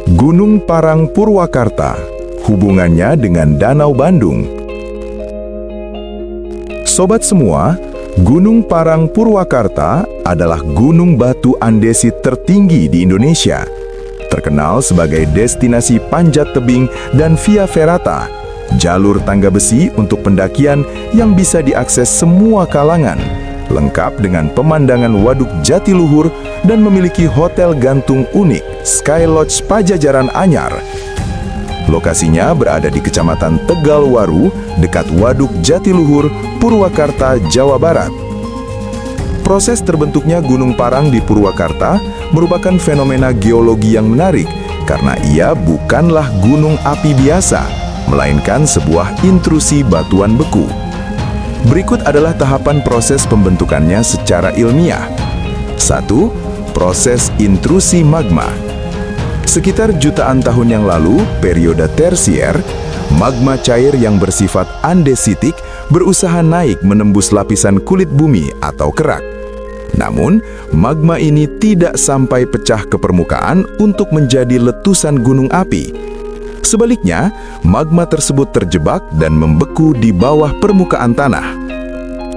Gunung Parang Purwakarta, hubungannya dengan Danau Bandung. Sobat semua, Gunung Parang Purwakarta adalah gunung batu andesit tertinggi di Indonesia. Terkenal sebagai destinasi panjat tebing dan via ferrata, jalur tangga besi untuk pendakian yang bisa diakses semua kalangan, lengkap dengan pemandangan Waduk Jatiluhur dan memiliki hotel gantung unik Sky Lodge Pajajaran Anyar. Lokasinya berada di Kecamatan Tegalwaru, dekat Waduk Jatiluhur, Purwakarta, Jawa Barat. Proses terbentuknya Gunung Parang di Purwakarta merupakan fenomena geologi yang menarik karena ia bukanlah gunung api biasa, melainkan sebuah intrusi batuan beku. Berikut adalah tahapan proses pembentukannya secara ilmiah. 1. Proses intrusi magma. Sekitar jutaan tahun yang lalu, periode tersier, magma cair yang bersifat andesitik berusaha naik menembus lapisan kulit bumi atau kerak. Namun, magma ini tidak sampai pecah ke permukaan untuk menjadi letusan gunung api. Sebaliknya, magma tersebut terjebak dan membeku di bawah permukaan tanah.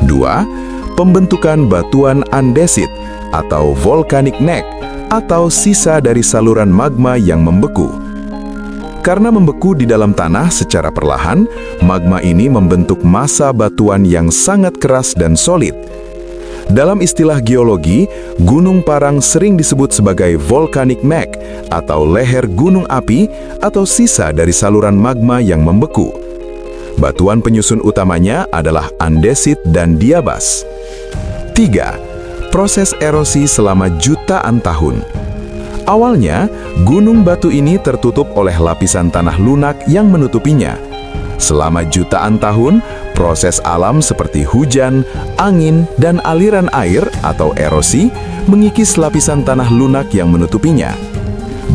2. Pembentukan batuan andesit atau volcanic neck atau sisa dari saluran magma yang membeku. Karena membeku di dalam tanah secara perlahan, magma ini membentuk massa batuan yang sangat keras dan solid. Dalam istilah geologi, Gunung Parang sering disebut sebagai volcanic neck atau leher gunung api atau sisa dari saluran magma yang membeku. Batuan penyusun utamanya adalah andesit dan diabas. 3. Proses erosi selama jutaan tahun. Awalnya, gunung batu ini tertutup oleh lapisan tanah lunak yang menutupinya. Selama jutaan tahun, proses alam seperti hujan, angin, dan aliran air atau erosi mengikis lapisan tanah lunak yang menutupinya.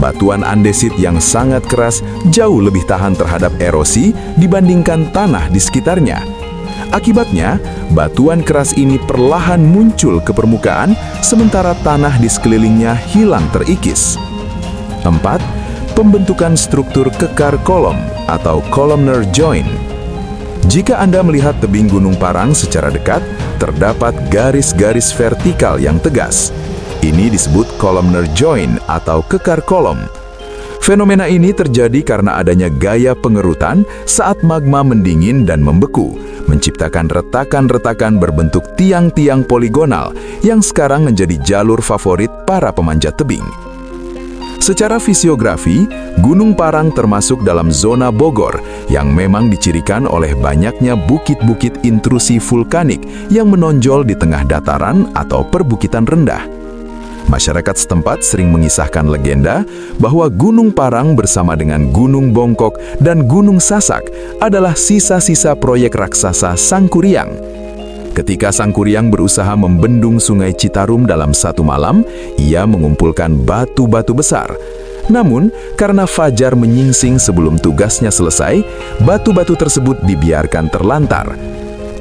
Batuan andesit yang sangat keras jauh lebih tahan terhadap erosi dibandingkan tanah di sekitarnya. Akibatnya, batuan keras ini perlahan muncul ke permukaan, sementara tanah di sekelilingnya hilang terikis. 4. Pembentukan struktur kekar kolom atau columnar joint. Jika Anda melihat tebing Gunung Parang secara dekat, terdapat garis-garis vertikal yang tegas. Ini disebut columnar joint atau kekar kolom. Fenomena ini terjadi karena adanya gaya pengerutan saat magma mendingin dan membeku, menciptakan retakan-retakan berbentuk tiang-tiang poligonal yang sekarang menjadi jalur favorit para pemanjat tebing. Secara fisiografi, Gunung Parang termasuk dalam zona Bogor yang memang dicirikan oleh banyaknya bukit-bukit intrusi vulkanik yang menonjol di tengah dataran atau perbukitan rendah. Masyarakat setempat sering mengisahkan legenda bahwa Gunung Parang bersama dengan Gunung Bongkok dan Gunung Sasak adalah sisa-sisa proyek raksasa Sangkuriang. Ketika Sangkuriang berusaha membendung Sungai Citarum dalam satu malam, ia mengumpulkan batu-batu besar. Namun, karena fajar menyingsing sebelum tugasnya selesai, batu-batu tersebut dibiarkan terlantar.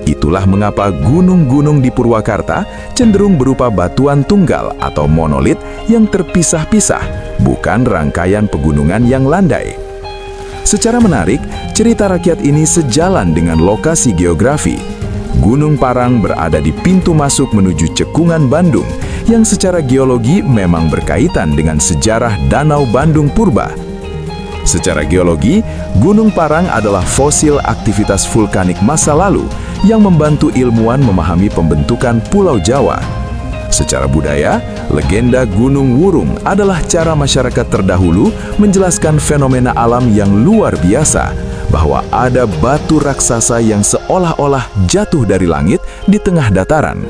Itulah mengapa gunung-gunung di Purwakarta cenderung berupa batuan tunggal atau monolit yang terpisah-pisah, bukan rangkaian pegunungan yang landai. Secara menarik, cerita rakyat ini sejalan dengan lokasi geografi. Gunung Parang berada di pintu masuk menuju Cekungan Bandung, yang secara geologi memang berkaitan dengan sejarah Danau Bandung Purba. Secara geologi, Gunung Parang adalah fosil aktivitas vulkanik masa lalu yang membantu ilmuwan memahami pembentukan Pulau Jawa. Secara budaya, legenda Gunung Wurung adalah cara masyarakat terdahulu menjelaskan fenomena alam yang luar biasa, bahwa ada batu raksasa yang seolah-olah jatuh dari langit di tengah dataran.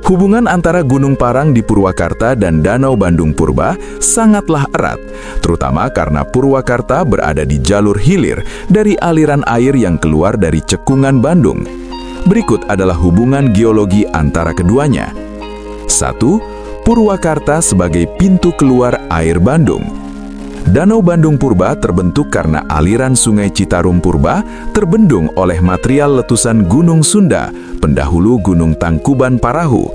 Hubungan antara Gunung Parang di Purwakarta dan Danau Bandung Purba sangatlah erat, terutama karena Purwakarta berada di jalur hilir dari aliran air yang keluar dari Cekungan Bandung. Berikut adalah hubungan geologi antara keduanya. 1. Purwakarta sebagai pintu keluar air Bandung. Danau Bandung Purba terbentuk karena aliran Sungai Citarum Purba terbendung oleh material letusan Gunung Sunda, pendahulu Gunung Tangkuban Parahu.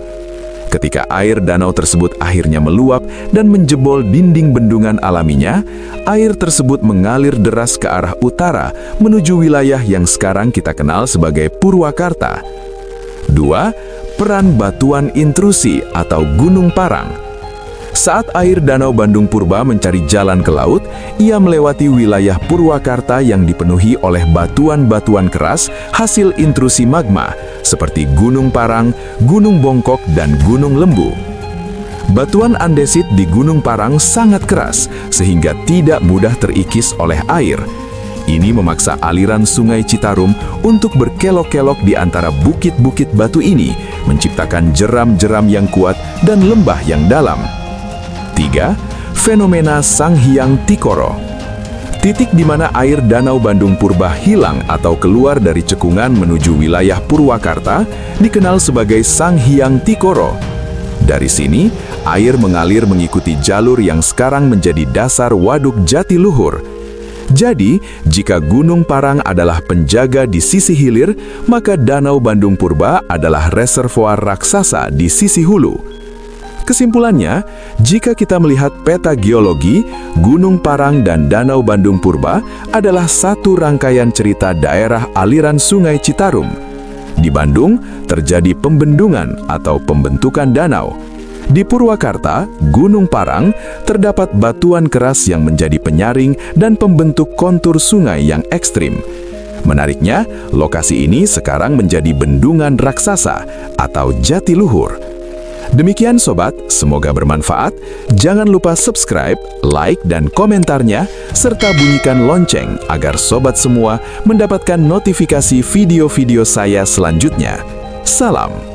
Ketika air danau tersebut akhirnya meluap dan menjebol dinding bendungan alaminya, air tersebut mengalir deras ke arah utara menuju wilayah yang sekarang kita kenal sebagai Purwakarta. 2. Peran batuan intrusi atau Gunung Parang. Saat air Danau Bandung Purba mencari jalan ke laut, ia melewati wilayah Purwakarta yang dipenuhi oleh batuan-batuan keras hasil intrusi magma, seperti Gunung Parang, Gunung Bongkok, dan Gunung Lembu. Batuan andesit di Gunung Parang sangat keras, sehingga tidak mudah terikis oleh air. Ini memaksa aliran Sungai Citarum untuk berkelok-kelok di antara bukit-bukit batu ini, menciptakan jeram-jeram yang kuat dan lembah yang dalam. 3. Fenomena Sanghyang Tikoro. Titik di mana air Danau Bandung Purba hilang atau keluar dari cekungan menuju wilayah Purwakarta dikenal sebagai Sanghyang Tikoro. Dari sini, air mengalir mengikuti jalur yang sekarang menjadi dasar Waduk Jatiluhur. Jadi, jika Gunung Parang adalah penjaga di sisi hilir, maka Danau Bandung Purba adalah reservoir raksasa di sisi hulu. Kesimpulannya, jika kita melihat peta geologi, Gunung Parang dan Danau Bandung Purba adalah satu rangkaian cerita daerah aliran Sungai Citarum. Di Bandung, terjadi pembendungan atau pembentukan danau. Di Purwakarta, Gunung Parang, terdapat batuan keras yang menjadi penyaring dan pembentuk kontur sungai yang ekstrim. Menariknya, lokasi ini sekarang menjadi bendungan raksasa atau Jatiluhur. Demikian sobat, semoga bermanfaat. Jangan lupa subscribe, like, dan komentarnya, serta bunyikan lonceng agar sobat semua mendapatkan notifikasi video-video saya selanjutnya. Salam.